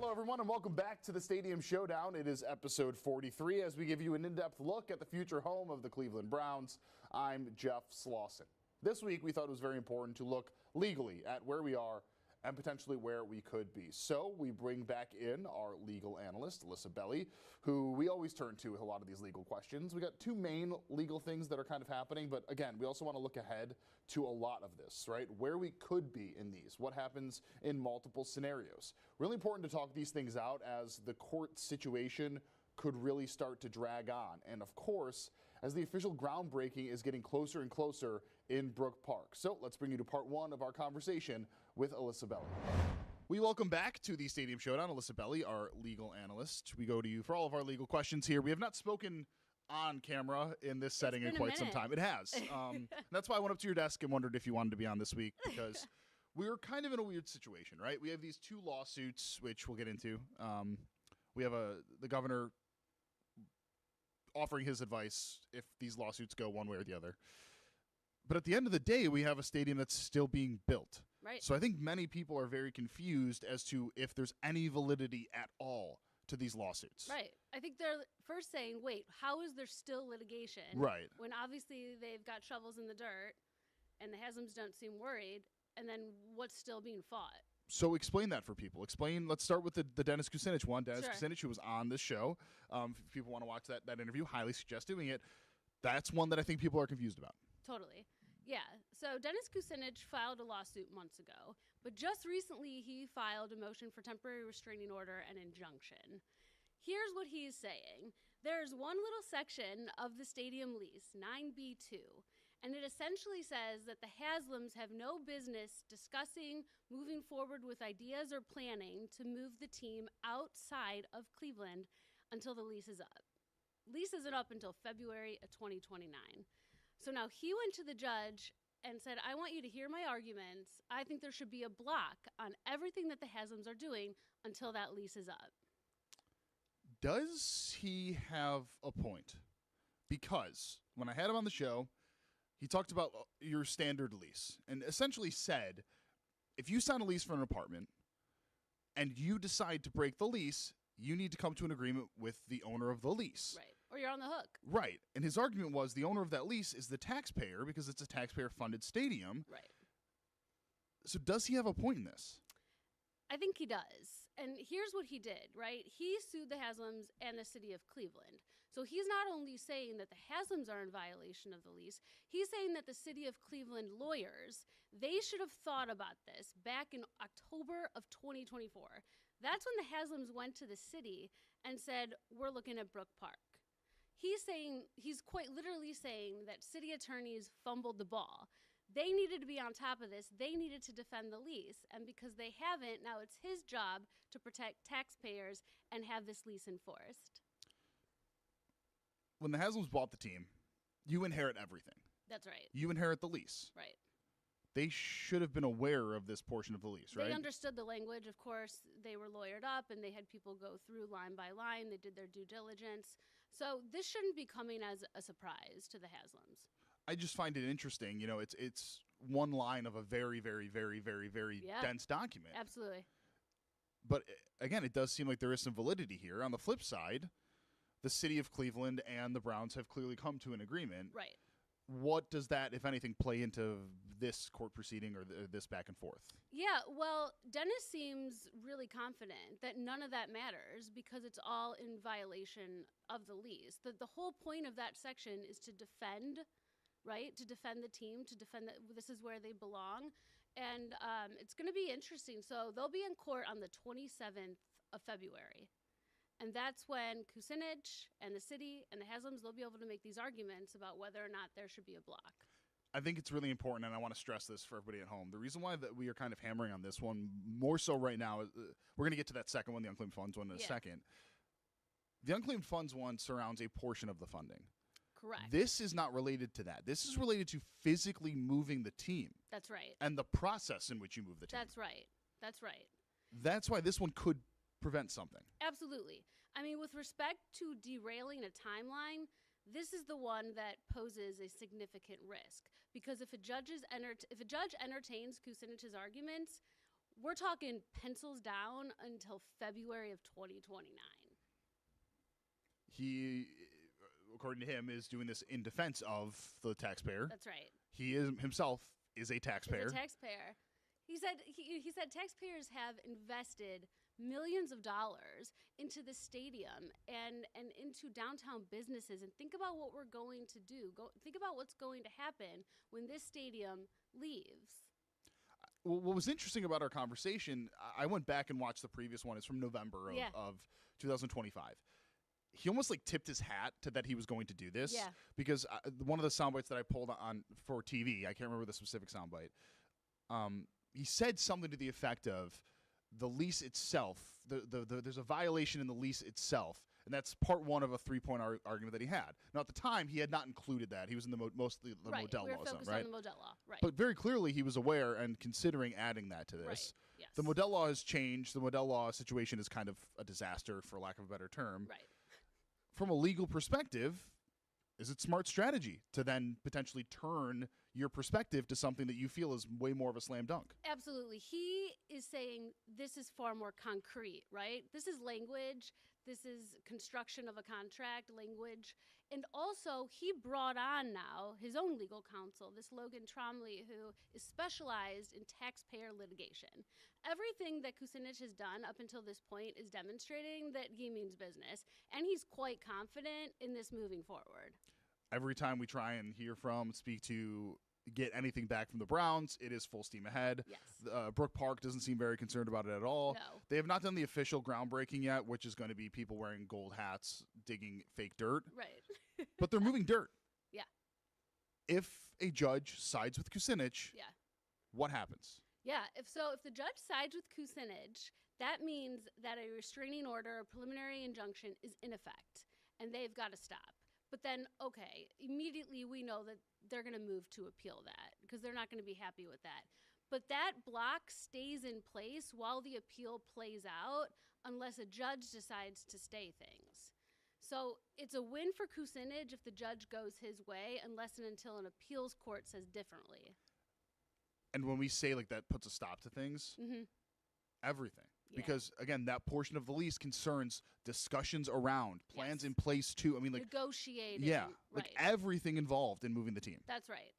Hello, everyone, and welcome back to the Stadium Showdown. It is episode 43 as we give you an in-depth look at the future home of the Cleveland Browns. I'm Jeff Slauson. This week, we thought it was very important to look legally at where we are and potentially where we could be. So we bring back in our legal analyst, Alyssa Belli, who we always turn to with a lot of these legal questions. We got two main legal things that are kind of happening, but again, we also want to look ahead to a lot of this, right? Where we could be in these, what happens in multiple scenarios. Really important to talk these things out as the court situation could really start to drag on. And of course, as the official groundbreaking is getting closer and closer in Brook Park. So let's bring you to part one of our conversation with Alyssa Belli. We welcome back to the Stadium Showdown, Alyssa Belli, our legal analyst. We go to you for all of our legal questions here. We have not spoken on camera in this setting in quite some time. It has. That's why I went up to your desk and wondered if you wanted to be on this week, because we were kind of in a weird situation, right? We have these two lawsuits, which we'll get into. We have the governor offering his advice if these lawsuits go one way or the other. But at the end of the day, we have a stadium that's still being built. Right. So I think many people are very confused as to if there's any validity at all to these lawsuits. Right. I think they're first saying, wait, how is there still litigation? Right. When obviously they've got shovels in the dirt and the Haslam's don't seem worried, and then what's still being fought? So explain that for people. Let's start with the Dennis Kucinich one. Dennis Sure. Kucinich, who was on this show. If people want to watch that interview, highly suggest doing it. That's one that I think people are confused about. Totally. Yeah. So Dennis Kucinich filed a lawsuit months ago, but just recently he filed a motion for temporary restraining order and injunction. Here's what he's saying. There's one little section of the stadium lease, 9B2, and it essentially says that the Haslams have no business discussing moving forward with ideas or planning to move the team outside of Cleveland until the lease is up. Lease isn't up until February of 2029. So now he went to the judge and said, I want you to hear my arguments. I think there should be a block on everything that the Haslams are doing until that lease is up. Does he have a point? Because when I had him on the show, he talked about your standard lease and essentially said, if you sign a lease for an apartment and you decide to break the lease, you need to come to an agreement with the owner of the lease. Right. Or you're on the hook. Right. And his argument was the owner of that lease is the taxpayer because it's a taxpayer-funded stadium. Right. So does he have a point in this? I think he does. And here's what he did, right? He sued the Haslams and the city of Cleveland. So he's not only saying that the Haslams are in violation of the lease, he's saying that the city of Cleveland lawyers, they should have thought about this back in October of 2024. That's when the Haslams went to the city and said, we're looking at Brook Park. He's quite literally saying that city attorneys fumbled the ball. They needed to be on top of this. They needed to defend the lease. And because they haven't, now it's his job to protect taxpayers and have this lease enforced. When the Haslams bought the team, you inherit everything. That's right. You inherit the lease. Right. They should have been aware of this portion of the lease, right? They understood the language. Of course, they were lawyered up and they had people go through line by line. They did their due diligence. So this shouldn't be coming as a surprise to the Haslams. I just find it interesting. You know, it's one line of a very, very, very, very, very dense document. Absolutely. But again, it does seem like there is some validity here. On the flip side, the city of Cleveland and the Browns have clearly come to an agreement. Right. What does that, if anything, play into this court proceeding or this back and forth? Yeah, well, Dennis seems really confident that none of that matters because it's all in violation of the lease. The whole point of that section is to defend, right? To defend the team, to defend that this is where they belong. And it's going to be interesting. So they'll be in court on the 27th of February. And that's when Kucinich and the city and the Haslams, they'll be able to make these arguments about whether or not there should be a block. I think it's really important, and I want to stress this for everybody at home. The reason why that we are kind of hammering on this one more so right now, we're going to get to that second one, the unclaimed funds one, in a second. The unclaimed funds one surrounds a portion of the funding. Correct. This is not related to that. This is related to physically moving the team. That's right. And the process in which you move the team. That's right. That's right. That's why this one could prevent something. Absolutely. I mean, with respect to derailing a timeline, this is the one that poses a significant risk because if a judge entertains Kucinich's arguments, we're talking pencils down until February of 2029. He, according to him, is doing this in defense of the taxpayer. That's right. He himself is a taxpayer. He's a taxpayer. He said taxpayers have invested millions of dollars into the stadium and into downtown businesses. And think about what we're going to do. Think about what's going to happen when this stadium leaves. Well, what was interesting about our conversation, I went back and watched the previous one. It's from November of 2025. He almost like tipped his hat to that he was going to do this. Yeah. Because one of the sound bites that I pulled on for TV, I can't remember the specific sound bite. He said something to the effect of the lease itself. There's a violation in the lease itself, and that's part one of a 3-point argument that he had. Now, at the time, he had not included that. He was in mostly the right. Modell we were law, focused right? on the Modell law, right? But very clearly, he was aware and considering adding that to this. Right. Yes. The Modell law has changed. The Modell law situation is kind of a disaster, for lack of a better term. Right. From a legal perspective, is it smart strategy to then potentially turn your perspective to something that you feel is way more of a slam dunk? Absolutely. He is saying this is far more concrete, right? This is language. This is construction of a contract language. And also, he brought on now his own legal counsel, this Logan Tromley, who is specialized in taxpayer litigation. Everything that Kucinich has done up until this point is demonstrating that he means business, and he's quite confident in this moving forward. Every time we try and hear from, speak to, get anything back from the Browns, it is full steam ahead. Yes. Brook Park doesn't seem very concerned about it at all. No. They have not done the official groundbreaking yet, which is going to be people wearing gold hats digging fake dirt. Right. But they're moving dirt. Yeah. If a judge sides with Kucinich, Yeah. what happens? Yeah, if the judge sides with Kucinich, that means that a restraining order, a preliminary injunction, is in effect, and they've got to stop. But then, okay, immediately we know that they're going to move to appeal that because they're not going to be happy with that. But that block stays in place while the appeal plays out unless a judge decides to stay things. So it's a win for Kucinich if the judge goes his way unless and until an appeals court says differently. And when we say like that puts a stop to things, everything. Yeah. Because, again, that portion of the lease concerns discussions around, plans Yes. in place, too. I mean, like, negotiating. yeah, right. like everything involved in moving the team. That's right.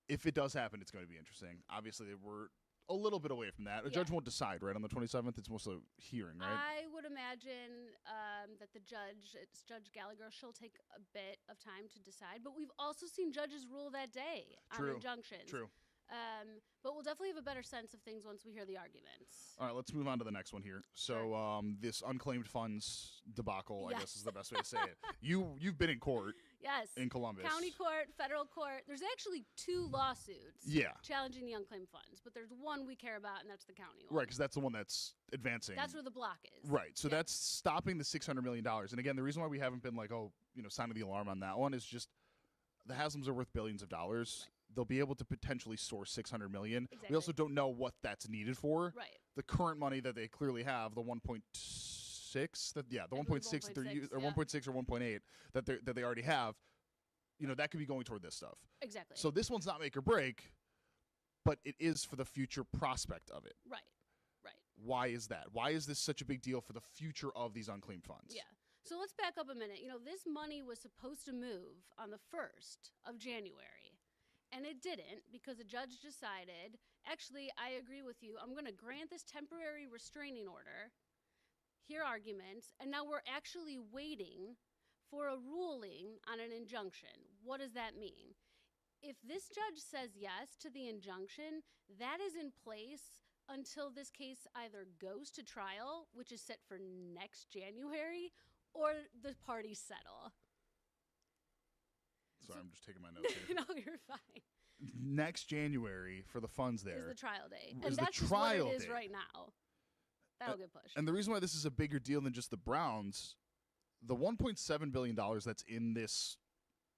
If it does happen, it's going to be interesting. Obviously, we're a little bit away from that. A judge won't decide, right? On the 27th, it's mostly hearing, right? I would imagine that it's Judge Gallagher, she'll take a bit of time to decide. But we've also seen judges rule that day on injunctions. True. But we'll definitely have a better sense of things once we hear the arguments. All right, let's move on to the next one here. So this unclaimed funds debacle, I guess is the best way to say it. You've been in court. Yes. In Columbus. County court, federal court. There's actually 2 lawsuits challenging the unclaimed funds, but there's one we care about, and that's the county one. Right, because that's the one that's advancing. That's where the block is. Right, so that's stopping the $600 million. And again, the reason why we haven't been like, sounding the alarm on that one is just the Haslams are worth billions of dollars. Right. They'll be able to potentially source $600 million. Exactly. We also don't know what that's needed for. Right. The current money that they clearly have, the 1.6, the 1.6 that they're using, or 1.6 or 1.8 that they already have, that could be going toward this stuff. Exactly. So this one's not make or break, but it is for the future prospect of it. Right. Right. Why is that? Why is this such a big deal for the future of these unclaimed funds? Yeah. So let's back up a minute. This money was supposed to move on the 1st of January. And it didn't because a judge decided, actually, I agree with you. I'm going to grant this temporary restraining order, hear arguments, and now we're actually waiting for a ruling on an injunction. What does that mean? If this judge says yes to the injunction, that is in place until this case either goes to trial, which is set for next January, or the parties settle. Sorry, I'm just taking my notes here. No, you're fine. Next January for the funds there. Is the trial date. Is And the that's just trial what it is date. right now. That'll get pushed. And the reason why this is a bigger deal than just the Browns, the $1.7 billion that's in this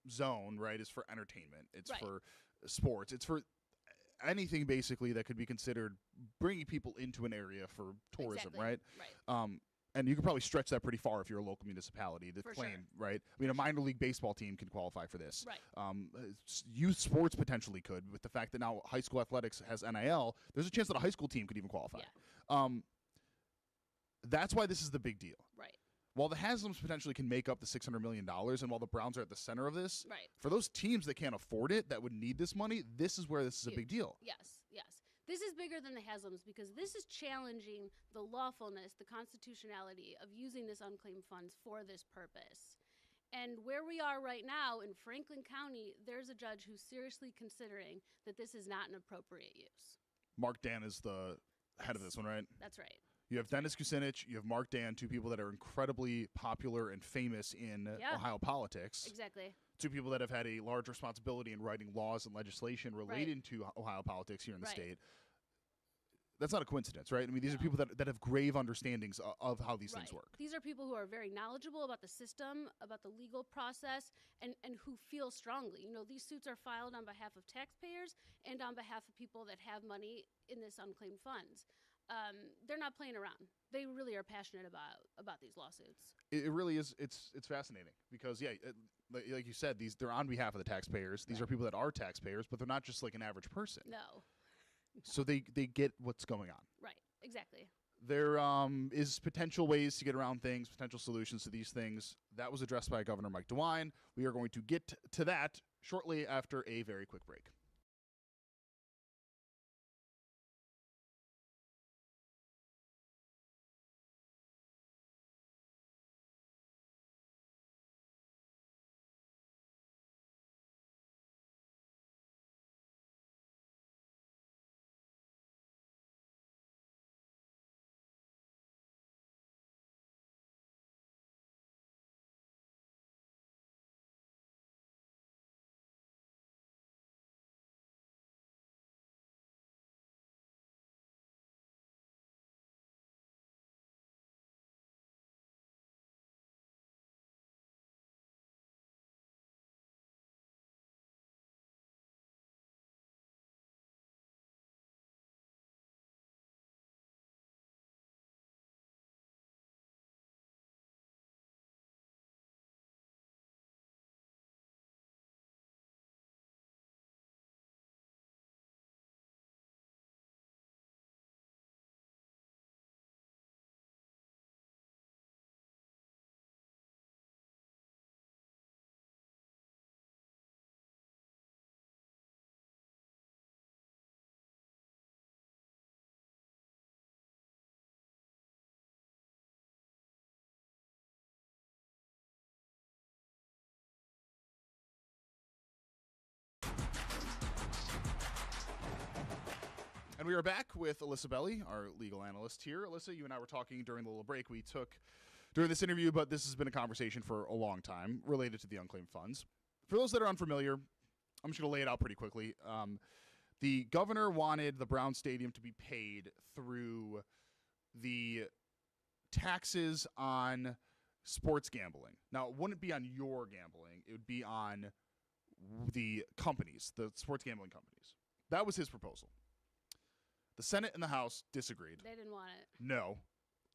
zone, right, is for entertainment. It's for sports. It's for anything basically that could be considered bringing people into an area for tourism, Exactly. right? and you could probably stretch that pretty far if you're a local municipality to For claim, sure. right? I mean, a minor league baseball team can qualify for this. Right. Youth sports potentially could, with the fact that now high school athletics has NIL. There's a chance that a high school team could even qualify. Yeah. That's why this is the big deal. Right. While the Haslams potentially can make up the $600 million, and while the Browns are at the center of this, Right. for those teams that can't afford it, that would need this money, this is where this is a big deal. Yes, yes. This is bigger than the Haslams because this is challenging the lawfulness, the constitutionality of using this unclaimed funds for this purpose. And where we are right now in Franklin County, there's a judge who's seriously considering that this is not an appropriate use. Mark Dan is the head of this one, right? That's right. You have Dennis Kucinich, you have Mark Dan, two people that are incredibly popular and famous in Ohio politics. Exactly. Two people that have had a large responsibility in writing laws and legislation relating to Ohio politics here in the state. That's not a coincidence, right? I mean, these are people that have grave understandings of how these things work. These are people who are very knowledgeable about the system, about the legal process, and who feel strongly. You know, these suits are filed on behalf of taxpayers and on behalf of people that have money in this unclaimed funds. They're not playing around. They really are passionate about these lawsuits. It really is. It's fascinating because, like you said, they're on behalf of the taxpayers. These are people that are taxpayers, but they're not just like an average person. No. So they get what's going on. Right. Exactly. There is potential ways to get around things, potential solutions to these things. That was addressed by Governor Mike DeWine. We are going to get to that shortly after a very quick break. And we are back with Alyssa Belli, our legal analyst here. Alyssa, you and I were talking during the little break we took during this interview, but this has been a conversation for a long time related to the unclaimed funds. For those that are unfamiliar, I'm just going to lay it out pretty quickly. The governor wanted the Brown Stadium to be paid through the taxes on sports gambling. Now, it wouldn't be on your gambling. It would be on the companies, the sports gambling companies. That was his proposal. The Senate and the House disagreed. They didn't want it. No,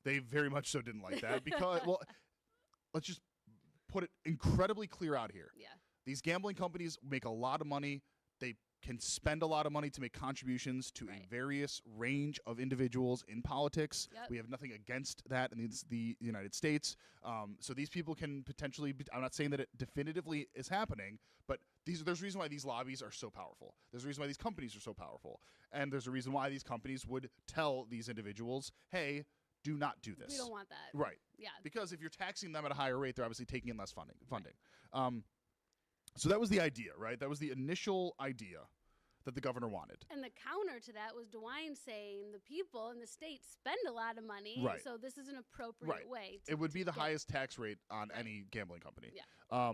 they very much so didn't like that because, well, let's just put it incredibly clear out here. Yeah. These gambling companies make a lot of money. They can spend a lot of money to make contributions to a various range of individuals in politics. Yep. We have nothing against that in the United States. So these people can potentially be, I'm not saying that it definitively is happening, but there's a reason why these lobbies are so powerful. There's a reason why these companies are so powerful. And there's a reason why these companies would tell these individuals, hey, do not do this. We don't want that. Right. Yeah. Because if you're taxing them at a higher rate, they're obviously taking in less funding. So that was the idea, right? That was the initial idea that the governor wanted. And the counter to that was DeWine saying the people in the state spend a lot of money, Right. so this is an appropriate way. It would be the get- highest tax rate on any gambling company. Yeah.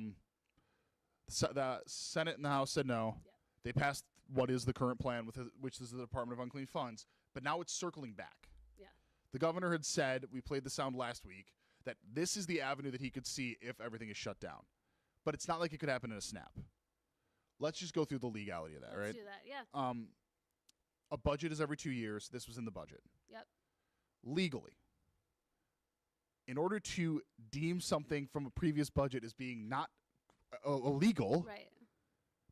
The Senate and the House said no. Yeah. They passed what is the current plan, which is the Department of Unclaimed Funds, but now it's circling back. Yeah. The governor had said, we played the sound last week, that this is the avenue that he could see if everything is shut down. But it's not like it could happen in a snap. Let's just go through the legality of that, right? Let's do that. Yeah. A budget is every 2 years. This was in the budget. Yep. Legally, in order to deem something from a previous budget as being not illegal, Right.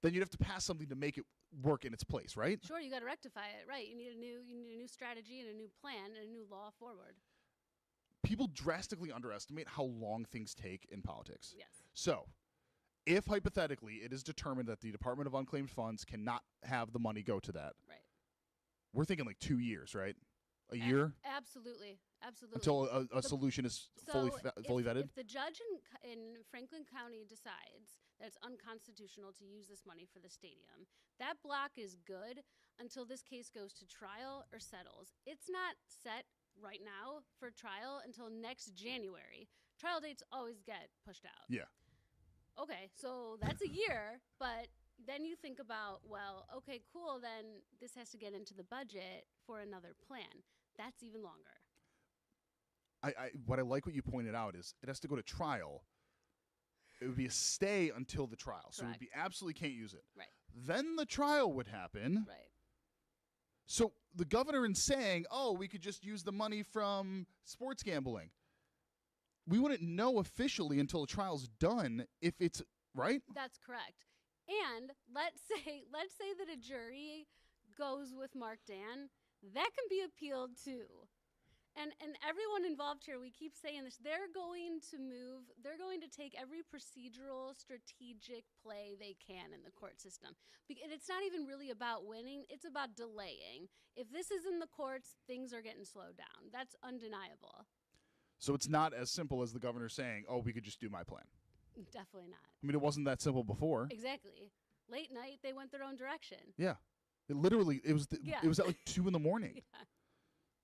then you'd have to pass something to make it work in its place, right? Sure, you got to rectify it. Right. You need a new strategy and a new plan and a new law forward. People drastically underestimate how long things take in politics. Yes. So, if hypothetically it is determined that the Department of Unclaimed Funds cannot have the money go to that, Right. we're thinking like 2 years, right? A year Absolutely. Absolutely. until a solution is fully vetted. If the judge in Franklin County decides that it's unconstitutional to use this money for the stadium, that block is good until this case goes to trial or settles. It's not set right now for trial until next January. Trial dates always get pushed out. Yeah. Okay, so that's a year, but then you think about, well, okay, cool, then this has to get into the budget for another plan. That's even longer. What I like what you pointed out is it has to go to trial. It would be a stay until the trial. So it would be absolutely can't use it. Right. Then the trial would happen. Right. So the governor in saying, oh, we could just use the money from sports gambling. We wouldn't know officially until the trial's done if it's right. That's correct. And let's say that a jury goes with Mark Dan, that can be appealed too. And everyone involved here, we keep saying this, they're going to take every procedural, strategic play they can in the court system. And it's not even really about winning, it's about delaying. If this is in the courts, things are getting slowed down. That's undeniable. So it's not as simple as the governor saying, oh, we could just do my plan. Definitely not. I mean, it wasn't that simple before. Exactly. Late night, they went their own direction. Yeah. It was at like 2 a.m.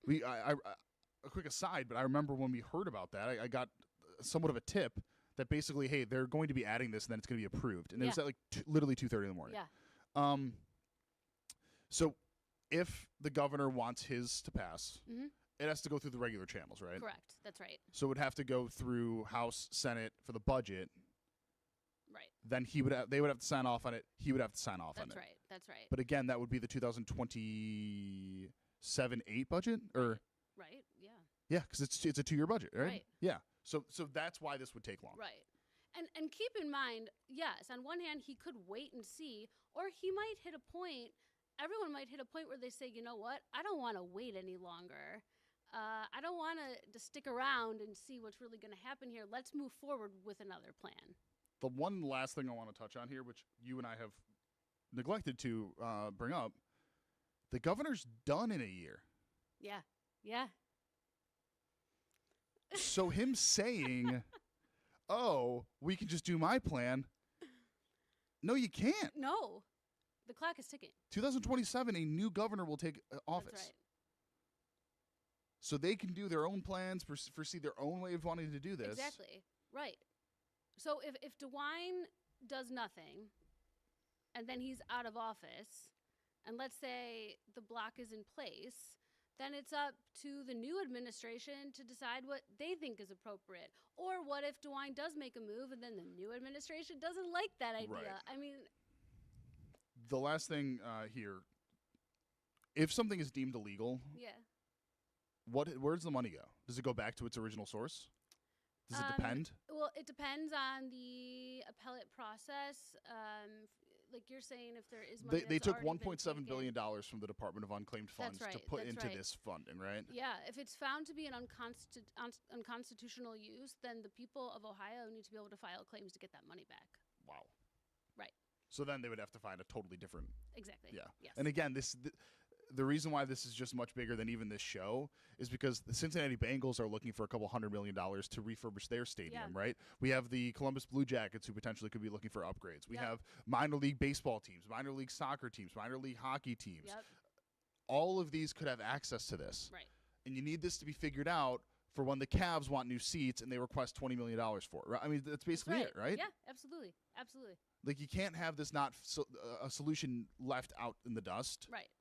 Yeah. A quick aside, but I remember when we heard about that, I got somewhat of a tip that basically, hey, they're going to be adding this and then it's going to be approved. And it was at like literally 2:30 in the morning. Yeah. So if the governor wants his to pass, it has to go through the regular channels, right? Correct. That's right. So it would have to go through House, Senate for the budget. Right. Then they would have to sign off on it. He would have to sign off on it. That's right. That's right. But again, that would be the 2027-8 budget, or Right. Yeah. yeah, because it's a 2-year budget, right? Right. Yeah. So that's why this would take long. Right. And keep in mind, yes, on one hand, he could wait and see, or he might hit a point. Everyone might hit a point where they say, you know what? I don't want to wait any longer. I don't want to stick around and see what's really going to happen here. Let's move forward with another plan. The one last thing I want to touch on here, which you and I have neglected to bring up, the governor's done in a year. Yeah. Yeah. So him saying, oh, we can just do my plan. No, you can't. No. The clock is ticking. 2027, a new governor will take office. That's right. So they can do their own plans, foresee their own way of wanting to do this. Exactly. Right. So if DeWine does nothing, and then he's out of office, and let's say the block is in place, then it's up to the new administration to decide what they think is appropriate. Or what if DeWine does make a move, and then the new administration doesn't like that idea? Right. I mean, the last thing here, if something is deemed illegal, yeah. Where does the money go? Does it go back to its original source? Does it depend? Well, it depends on the appellate process. Like you're saying, if there is money They that's took already been $1.7 billion taken. from the Department of Unclaimed Funds to put into this funding, right? Yeah, if it's found to be an unconstitutional use, then the people of Ohio need to be able to file claims to get that money back. Wow. Right. So then they would have to find a totally different. Exactly. Yeah. Yes. And again, the reason why this is just much bigger than even this show is because the Cincinnati Bengals are looking for a couple $100 million to refurbish their stadium, right? We have the Columbus Blue Jackets who potentially could be looking for upgrades. We have minor league baseball teams, minor league soccer teams, minor league hockey teams. Yep. All of these could have access to this. Right. And you need this to be figured out for when the Cavs want new seats and they request $20 million for it. Right? I mean, that's basically it, right? Yeah, absolutely. Absolutely. Like, you can't have this not a solution left out in the dust. Right.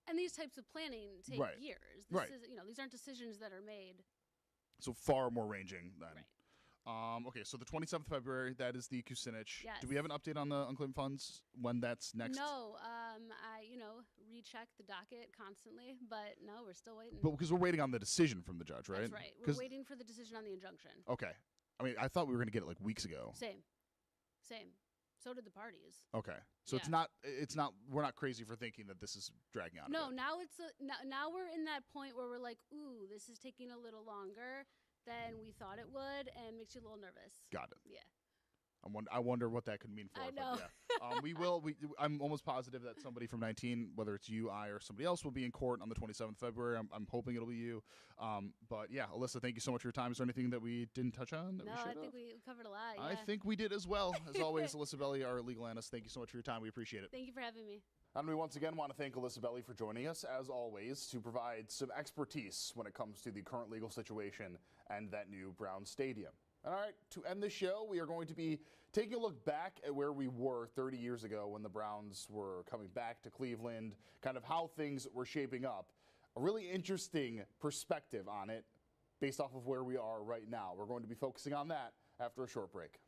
And these types of planning take years. These aren't decisions that are made. So far more ranging than. Right. Okay, so the 27th of February, that is the Kucinich. Yes. Do we have an update on the unclaimed funds when that's next? No, I recheck the docket constantly, but no, we're still waiting. But because we're waiting on the decision from the judge, right? That's right. We're waiting for the decision on the injunction. Okay. I mean, I thought we were going to get it like weeks ago. Same. So did the parties. Okay. So Yeah. it's not we're not crazy for thinking that this is dragging out. No, a bit. now we're in that point where we're like, ooh, this is taking a little longer than we thought it would, and makes you a little nervous. Got it. Yeah. I wonder what that could mean for I us. know. But yeah. I'm almost positive that somebody from 19, whether it's you, I, or somebody else, will be in court on the 27th of February. I'm hoping it'll be you. But yeah, Alyssa, thank you so much for your time. Is there anything that we didn't touch on? No, I think we covered a lot. Yeah. I think we did as well. As always, Alyssa Belli, our legal analyst, thank you so much for your time. We appreciate it. Thank you for having me. And we once again want to thank Alyssa Belli for joining us, as always, to provide some expertise when it comes to the current legal situation and that new Brown Stadium. All right, to end the show, we are going to be taking a look back at where we were 30 years ago when the Browns were coming back to Cleveland, kind of how things were shaping up. A really interesting perspective on it based off of where we are right now. We're going to be focusing on that after a short break.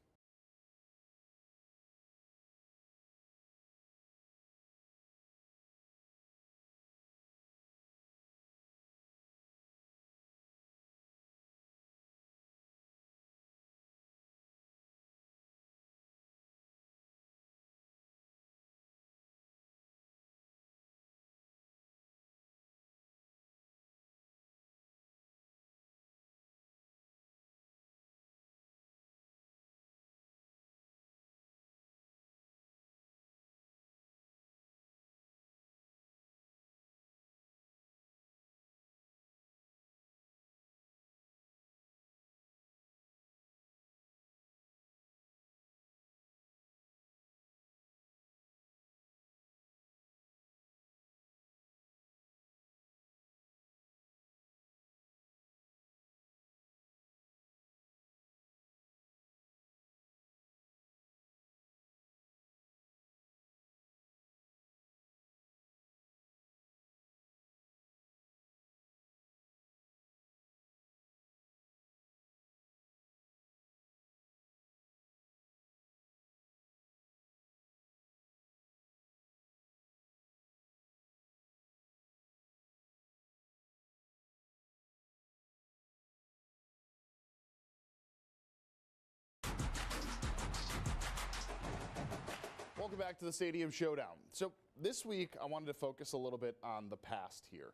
Welcome back to the Stadium Showdown. So this week, I wanted to focus a little bit on the past here.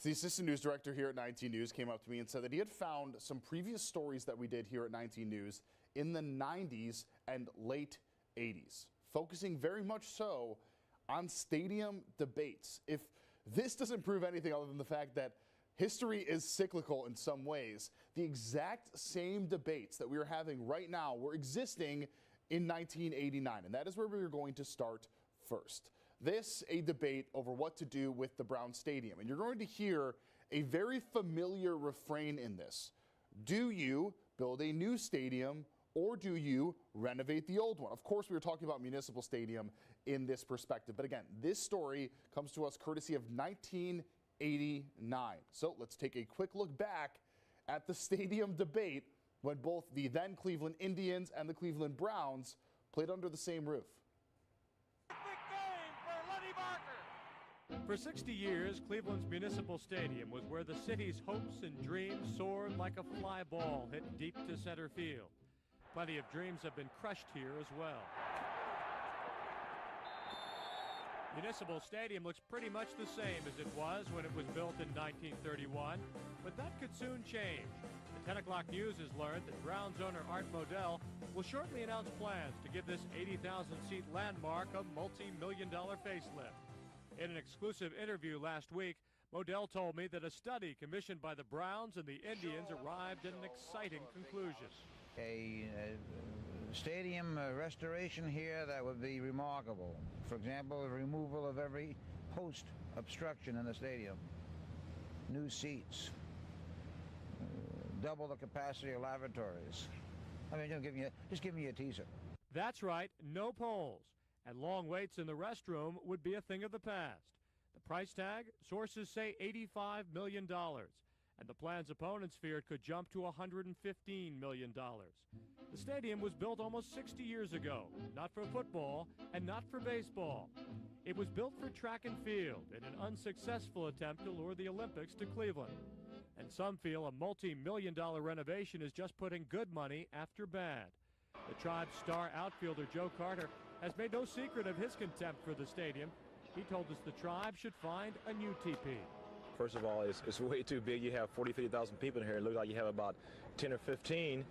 The assistant news director here at 19 News came up to me and said that he had found some previous stories that we did here at 19 News in the 90s and late 80s, focusing very much so on stadium debates. If this doesn't prove anything other than the fact that history is cyclical in some ways, the exact same debates that we are having right now were existing in 1989, and that is where we are going to start first. This, a debate over what to do with the Brown Stadium, and you're going to hear a very familiar refrain in this. Do you build a new stadium, or do you renovate the old one? Of course, we were talking about Municipal Stadium in this perspective, but again, this story comes to us courtesy of 1989. So let's take a quick look back at the stadium debate when both the then Cleveland Indians and the Cleveland Browns played under the same roof. For 60 years, Cleveland's Municipal Stadium was where the city's hopes and dreams soared like a fly ball hit deep to center field. Plenty of dreams have been crushed here as well. Municipal Stadium looks pretty much the same as it was when it was built in 1931, but that could soon change. The 10 o'clock news has learned that Browns owner Art Modell will shortly announce plans to give this 80,000-seat landmark a multi-million-dollar facelift. In an exclusive interview last week, Modell told me that a study commissioned by the Browns and the Indians arrived at an exciting conclusion. A stadium restoration here that would be remarkable. For example, the removal of every post obstruction in the stadium. New seats. Double the capacity of lavatories. I mean, just give me a teaser. That's right, no poles. And long waits in the restroom would be a thing of the past. The price tag, sources say $85 million. and the plan's opponents feared could jump to $115 million. The stadium was built almost 60 years ago, not for football and not for baseball. It was built for track and field in an unsuccessful attempt to lure the Olympics to Cleveland. And some feel a multi-million-dollar renovation is just putting good money after bad. The Tribe's star outfielder Joe Carter has made no secret of his contempt for the stadium. He told us the Tribe should find a new TP. First of all, it's way too big. You have 40, 50,000 people in here. It looks like you have about 10 or 15.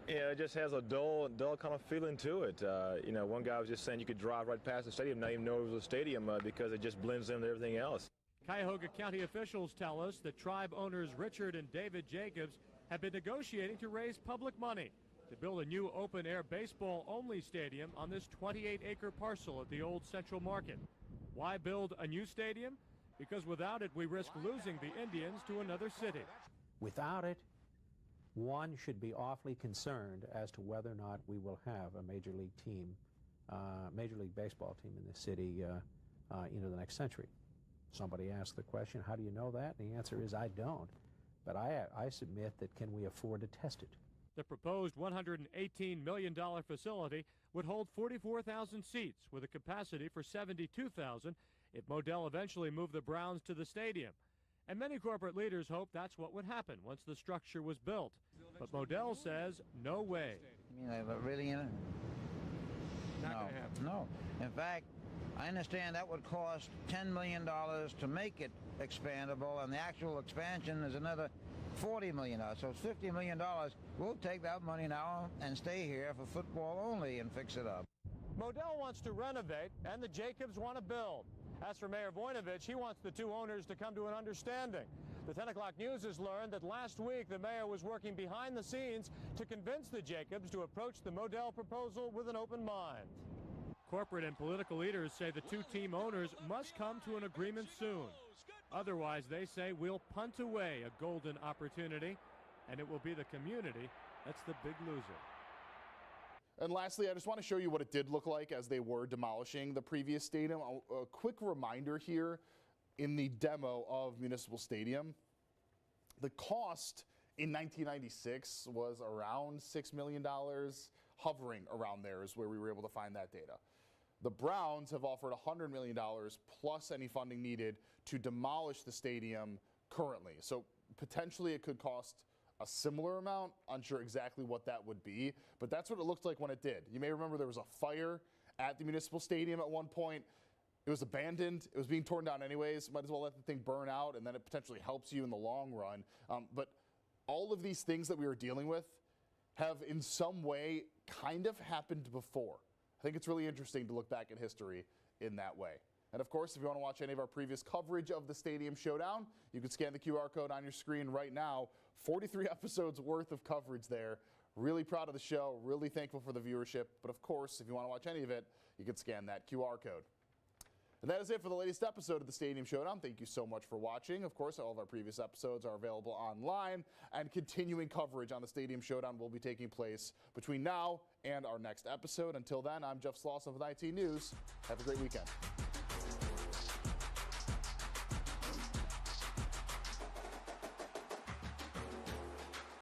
It just has a dull kind of feeling to it. One guy was just saying you could drive right past the stadium, not even know it was a stadium because it just blends into everything else. Cuyahoga County officials tell us that Tribe owners Richard and David Jacobs have been negotiating to raise public money to build a new open-air baseball-only stadium on this 28-acre parcel at the old Central Market. Why build a new stadium? Because without it, we risk losing the Indians to another city. Without it, one should be awfully concerned as to whether or not we will have a Major League team, Major League Baseball team in the city into the next century. Somebody asked the question, how do you know that? And the answer is, I don't. But I submit that can we afford to test it? The proposed $118 million facility would hold 44,000 seats with a capacity for 72,000 if Modell eventually moved the Browns to the stadium. And many corporate leaders hope that's what would happen once the structure was built. But Modell says no way. You mean they're really in it? Not going to happen. No. In fact, I understand that would cost $10 million to make it expandable, and the actual expansion is another $40 million. So it's $50 million. We'll take that money now and stay here for football only and fix it up. Modell wants to renovate, and the Jacobs want to build. As for Mayor Voinovich, he wants the two owners to come to an understanding. The 10 o'clock news has learned that last week the mayor was working behind the scenes to convince the Jacobs to approach the Modell proposal with an open mind. Corporate and political leaders say the two team owners must come to an agreement soon. Otherwise, they say, we'll punt away a golden opportunity, and it will be the community that's the big loser. And lastly, I just want to show you what it did look like as they were demolishing the previous stadium. A quick reminder here, in the demo of Municipal Stadium, the cost in 1996 was around $6 million. Hovering around there is where we were able to find that data. The Browns have offered $100 million plus any funding needed to demolish the stadium currently. So potentially it could cost a similar amount. Unsure exactly what that would be, but that's what it looked like when it did. You may remember there was a fire at the Municipal Stadium at one point. It was abandoned. It was being torn down anyways. Might as well let the thing burn out, and then it potentially helps you in the long run. But all of these things that we were dealing with have in some way kind of happened before. I think it's really interesting to look back at history in that way. And of course, if you want to watch any of our previous coverage of the Stadium Showdown, you can scan the QR code on your screen right now. 43 episodes worth of coverage there. Really proud of the show, really thankful for the viewership. But of course, if you want to watch any of it, you can scan that QR code. And that is it for the latest episode of the Stadium Showdown. Thank you so much for watching. Of course, all of our previous episodes are available online, and continuing coverage on the Stadium Showdown will be taking place between now and our next episode. Until then, I'm Jeff Slauson with IT News. Have a great weekend.